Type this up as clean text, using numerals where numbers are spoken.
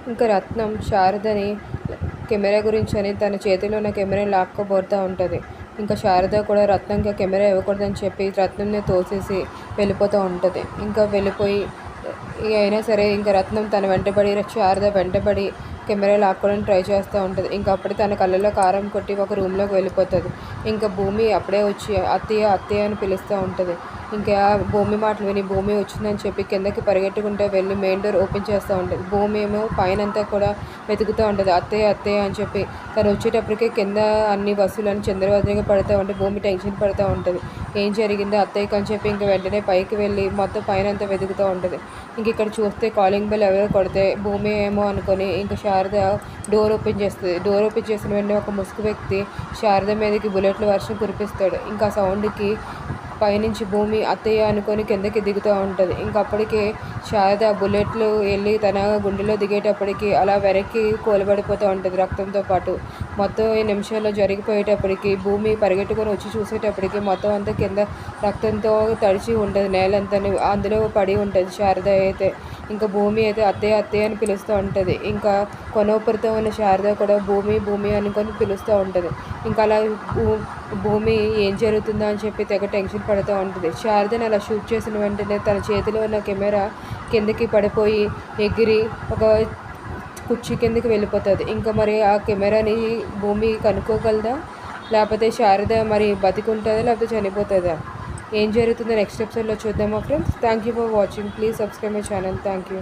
ఇంకా రత్నం శారదని కెమెరా గురించి అని తన చేతిలో ఉన్న కెమెరాని లాక్కోబోతూ ఉంటుంది. ఇంకా శారద కూడా రత్నంకి కెమెరా ఇవ్వకూడదని చెప్పి రత్నంని తోసేసి వెళ్ళిపోతూ ఉంటుంది. ఇంకా వెళ్ళిపోయి అయినా సరే ఇంకా రత్నం తన వెంటబడి శారద వెంటబడి కెమెరా లాక్కోవడానికి ట్రై చేస్తూ ఉంటుంది. ఇంకా అప్పుడే తన కళ్ళలో కారం కొట్టి ఒక రూమ్లోకి వెళ్ళిపోతుంది. ఇంకా భూమి అప్పుడే వచ్చి అత్తయ్య అత్తయ్య అని పిలుస్తూ ఉంటుంది. ఇంకా భూమి మాటలు విని భూమి వచ్చిందని చెప్పి కిందకి పరిగెట్టుకుంటూ వెళ్ళి మెయిన్ డోర్ ఓపెన్ చేస్తూ ఉంటుంది. భూమి ఏమో పైనంతా కూడా వెతుకుతూ ఉంటుంది అత్తయ్య అత్తయ్య అని చెప్పి. తను వచ్చేటప్పటికే కింద అన్ని వస్తువులను చంద్రవదనగా పడుతూ ఉంటే భూమి టెన్షన్ పడుతూ ఉంటుంది. ఏం జరిగిందో అత్తయ్యకి అని చెప్పి ఇంకా వెంటనే పైకి వెళ్ళి మొత్తం పైన అంతా వెతుకుతూ ఉంటుంది. ఇంక ఇక్కడ చూస్తే కాలింగ్ బెల్ ఎవరో కొడితే భూమి ఏమో అనుకొని ఇంకా శారద డోర్ ఓపెన్ చేస్తుంది. డోర్ ఓపెన్ చేసిన వెంటనే ఒక ముసుగు వ్యక్తి శారద మీదకి బుల్లెట్ల వర్షం కురిపిస్తాడు. ఇంకా సౌండ్కి పైనుంచి భూమి అత్తయ్య అనుకొని కిందకి దిగుతూ ఉంటుంది. ఇంకా అప్పటికే శారద బుల్లెట్లు వెళ్ళి తన గుండెలో దిగేటప్పటికి అలా వెనక్కి కూలబడిపోతూ ఉంటుంది రక్తంతో పాటు. మొత్తం ఈ నిమిషాల్లో జరిగిపోయేటప్పటికి భూమి పరిగెట్టుకొని వచ్చి చూసేటప్పటికి మొత్తం అంతా కింద రక్తంతో తడిచి ఉంటుంది. నేలంతా అందులో పడి ఉంటుంది శారద అయితే. ఇంకా భూమి అయితే అత్తయ్య అత్తయ్య అని పిలుస్తూ ఉంటుంది. ఇంకా కొనోపరితో ఉన్న శారద కూడా భూమి భూమి అనుకొని పిలుస్తూ ఉంటుంది. ఇంకా అలా భూమి ఏం జరుగుతుందో అని చెప్పి తెగ టెన్షన్ పడుతూ ఉంటుంది. శారదని అలా షూట్ చేసిన వెంటనే తన చేతిలో ఉన్న కెమెరా కిందకి పడిపోయి ఎగిరి ఒక కుర్చీ కిందకి వెళ్ళిపోతుంది. ఇంకా మరి ఆ కెమెరాని భూమి కనుక్కోగలదా, లేకపోతే శారద మరి బతికుంటుందా లేకపోతే చనిపోతుందా? ఏం జరుగుతుందో నెక్స్ట్ ఎపిసోడ్లో చూద్దామా friends. Thank you for watching. Please subscribe my channel. Thank you.